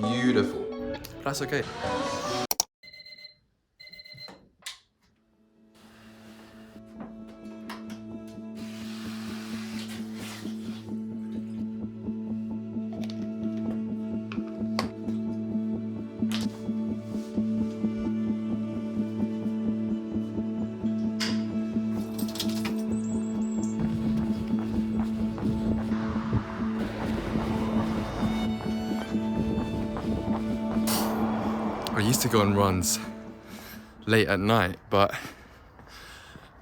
beautiful. But that's okay. I used to go on runs late at night, but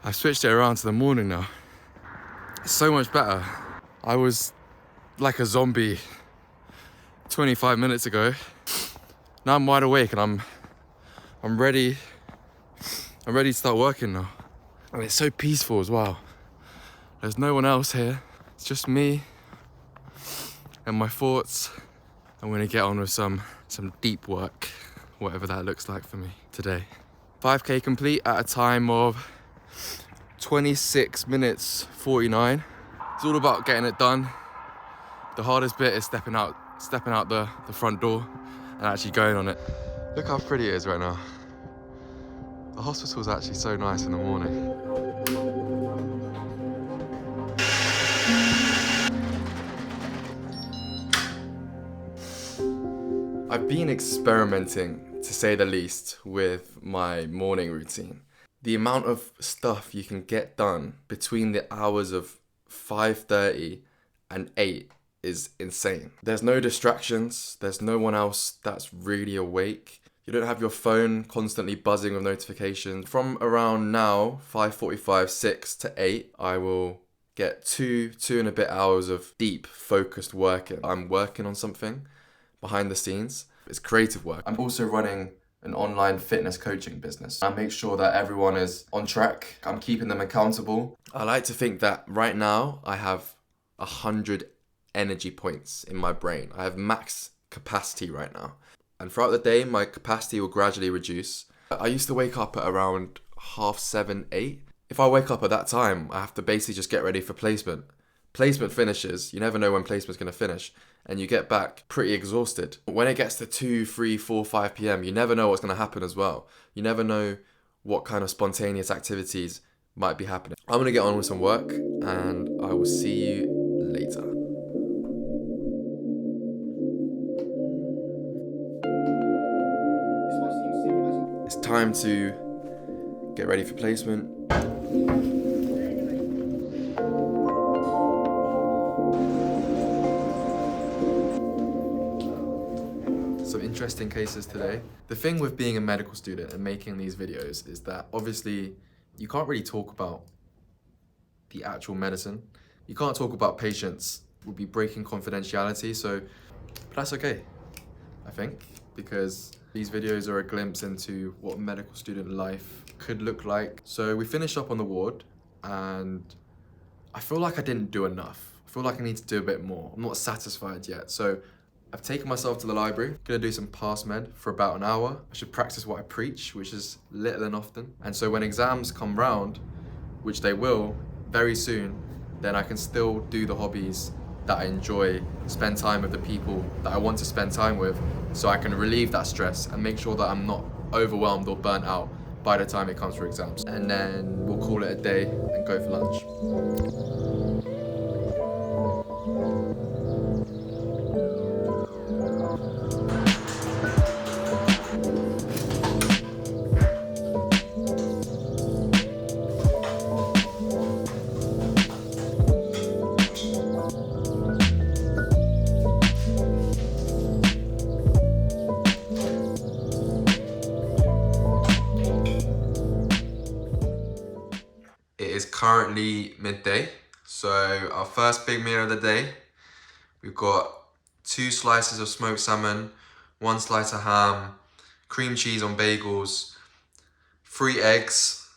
I've switched it around to the morning now. It's so much better. I was like a zombie 25 minutes ago. Now I'm wide awake and I'm ready. I'm ready to start working now. And it's so peaceful as well. There's no one else here. It's just me and my thoughts. I'm gonna get on with some deep work, whatever that looks like for me today. 5K complete at a time of 26 minutes 49. It's all about getting it done. The hardest bit is stepping out the front door and actually going on it. Look how pretty it is right now. The hospital's actually so nice in the morning. I've been experimenting, to say the least, with my morning routine. The amount of stuff you can get done between the hours of 5:30 and 8 is insane. There's no distractions, there's no one else that's really awake. You don't have your phone constantly buzzing with notifications. From around now, 5:45, 6 to 8, I will get two and a bit hours of deep, focused work. I'm working on something behind the scenes. It's creative work. I'm also running an online fitness coaching business. I make sure that everyone is on track. I'm keeping them accountable. I like to think that right now I have 100 energy points in my brain. I have max capacity right now. And throughout the day, my capacity will gradually reduce. I used to wake up at around 7:30, 8. If I wake up at that time, I have to basically just get ready for placement. Placement finishes, you never know when placement's gonna finish, and you get back pretty exhausted. When it gets to 2, 3, 4, 5 p.m, you never know what's gonna happen as well. You never know what kind of spontaneous activities might be happening. I'm gonna get on with some work, and I will see you later. It's time to get ready for placement. Some interesting cases today. The thing with being a medical student and making these videos is that obviously you can't really talk about the actual medicine. You can't talk about patients. We'll be breaking confidentiality, but that's okay, I think, because these videos are a glimpse into what medical student life could look like. So we finished up on the ward and I feel like I didn't do enough. I feel like I need to do a bit more. I'm not satisfied yet. So I've taken myself to the library. Gonna do some past med for about an hour. I should practice what I preach, which is little and often. And so when exams come round, which they will very soon, then I can still do the hobbies that I enjoy, spend time with the people that I want to spend time with, so I can relieve that stress and make sure that I'm not overwhelmed or burnt out by the time it comes for exams. And then we'll call it a day and go for lunch. It is currently midday, so our first big meal of the day, we've got 2 slices of smoked salmon, 1 slice of ham, cream cheese on bagels, 3 eggs,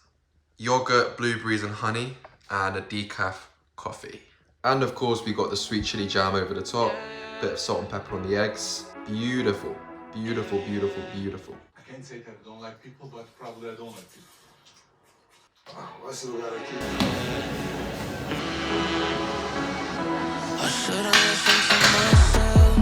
yogurt, blueberries and honey, and a decaf coffee. And of course we got the sweet chili jam over the top, bit of salt and pepper on the eggs. Beautiful, beautiful, beautiful, beautiful. I can't say that I don't like people, but probably I don't like people. I should've listened to myself.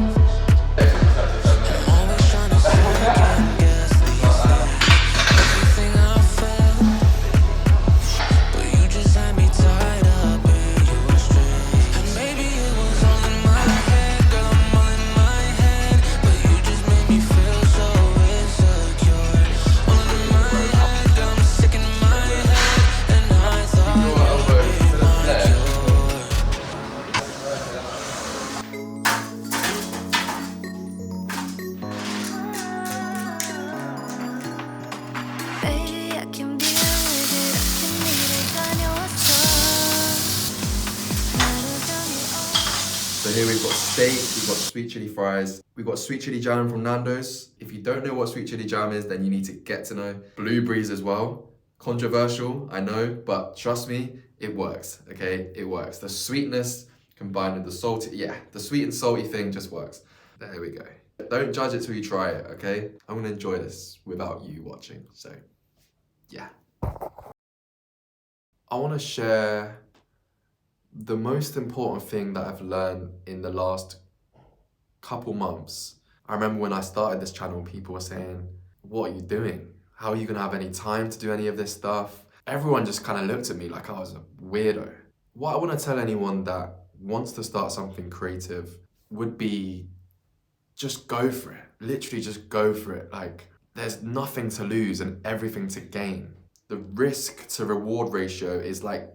So here we've got steak, we've got sweet chili fries, we've got sweet chili jam from Nando's. If you don't know what sweet chili jam is, then you need to get to know. Blueberries as well. Controversial, I know, but trust me, it works, okay? It works. The sweetness combined with the salty, yeah, the sweet and salty thing just works. There we go. Don't judge it till you try it, okay? I'm gonna enjoy this without you watching, so yeah. I wanna share the most important thing that I've learned in the last couple months. I remember when I started this channel, people were saying, what are you doing? How are you gonna have any time to do any of this stuff? Everyone just kind of looked at me like I was a weirdo. What I wanna tell anyone that wants to start something creative would be just go for it. Literally just go for it. Like, there's nothing to lose and everything to gain. The risk to reward ratio is like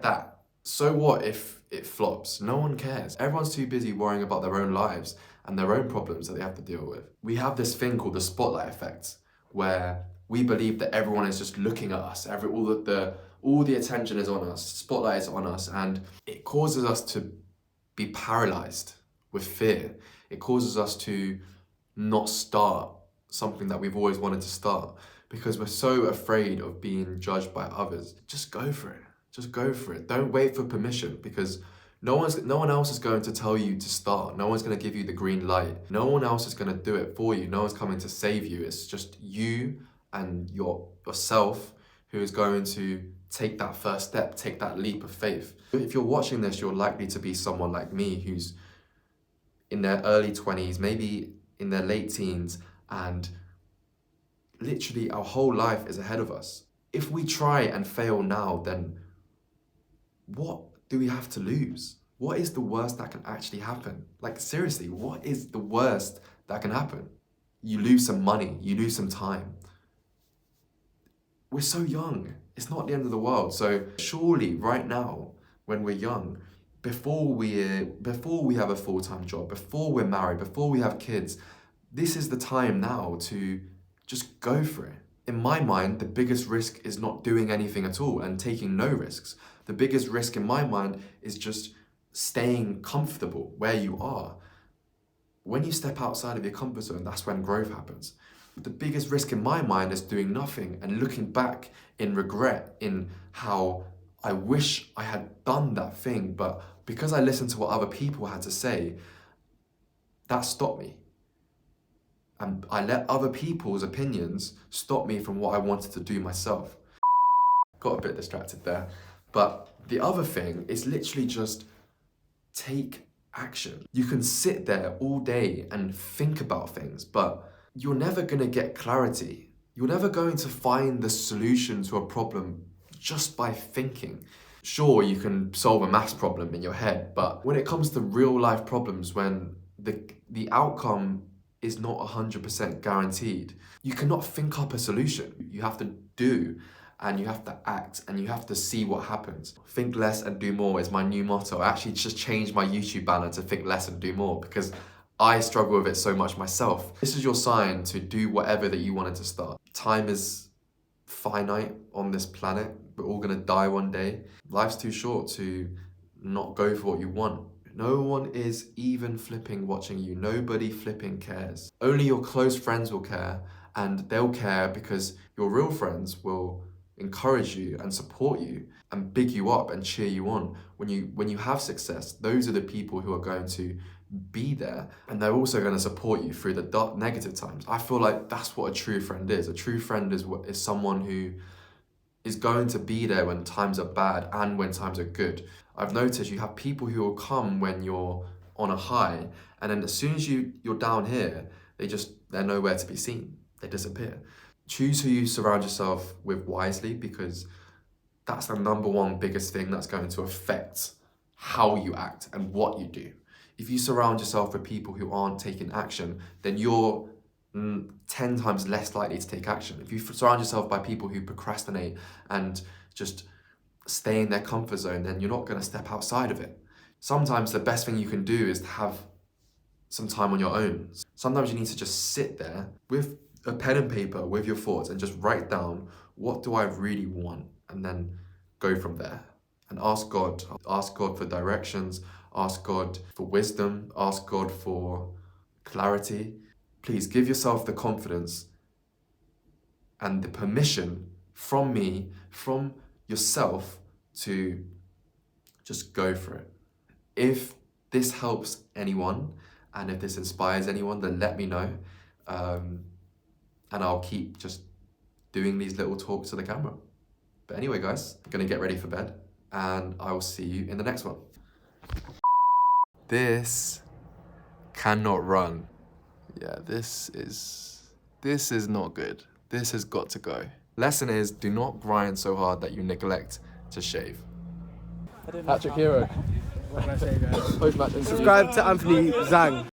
that. So what if it flops? No one cares. Everyone's too busy worrying about their own lives and their own problems that they have to deal with. We have this thing called the spotlight effect, where we believe that everyone is just looking at us. All the attention is on us. Spotlight is on us, and it causes us to be paralyzed with fear. It causes us to not start something that we've always wanted to start because we're so afraid of being judged by others. Just go for it. Just go for it. Don't wait for permission, because no one else is going to tell you to start. No one's going to give you the green light. No one else is going to do it for you. No one's coming to save you. It's just you and yourself who is going to take that first step, take that leap of faith. If you're watching this, you're likely to be someone like me who's in their early 20s, maybe in their late teens, and literally our whole life is ahead of us. If we try and fail now, then what do we have to lose? What is the worst that can actually happen? Like, seriously, what is the worst that can happen? You lose some money, you lose some time. We're so young. It's not the end of the world. So surely right now, when we're young, before we have a full-time job, before we're married, before we have kids, this is the time now to just go for it. In my mind, the biggest risk is not doing anything at all and taking no risks. The biggest risk in my mind is just staying comfortable where you are. When you step outside of your comfort zone, that's when growth happens. The biggest risk in my mind is doing nothing and looking back in regret, in how I wish I had done that thing, but because I listened to what other people had to say, that stopped me. And I let other people's opinions stop me from what I wanted to do myself. Got a bit distracted there. But the other thing is literally just take action. You can sit there all day and think about things, but you're never gonna get clarity. You're never going to find the solution to a problem just by thinking. Sure, you can solve a maths problem in your head, but when it comes to real life problems, when the outcome is not 100% guaranteed, you cannot think up a solution. You have to do, and you have to act, and you have to see what happens. Think less and do more is my new motto. I actually just changed my YouTube banner to think less and do more because I struggle with it so much myself. This is your sign to do whatever that you wanted to start. Time is finite on this planet. We're all gonna die one day. Life's too short to not go for what you want. No one is even flipping watching you. Nobody flipping cares. Only your close friends will care, and they'll care because your real friends will encourage you and support you and big you up and cheer you on. When you have success, those are the people who are going to be there, and they're also going to support you through the dark, negative times. I feel like that's what a true friend is. A true friend is someone who is going to be there when times are bad and when times are good. I've noticed you have people who will come when you're on a high, and then as soon as you're down here, they're nowhere to be seen. They disappear. Choose who you surround yourself with wisely, because that's the number one biggest thing that's going to affect how you act and what you do. If you surround yourself with people who aren't taking action, then you're 10 times less likely to take action. If you surround yourself by people who procrastinate and just stay in their comfort zone, then you're not going to step outside of it. Sometimes the best thing you can do is to have some time on your own. Sometimes you need to just sit there with a pen and paper with your thoughts and just write down, what do I really want? And then go from there and ask God for directions, ask God for wisdom, ask God for clarity. Please give yourself the confidence and the permission from me, from yourself, to just go for it. If this helps anyone and if this inspires anyone, then let me know. And I'll keep just doing these little talks to the camera. But anyway, guys, I'm gonna get ready for bed and I will see you in the next one. This cannot run. Yeah, this is not good. This has got to go. Lesson is, do not grind so hard that you neglect to shave. Patrick Hero. What can I say, guys? Post-match interview. Subscribe to Anthony Zhang.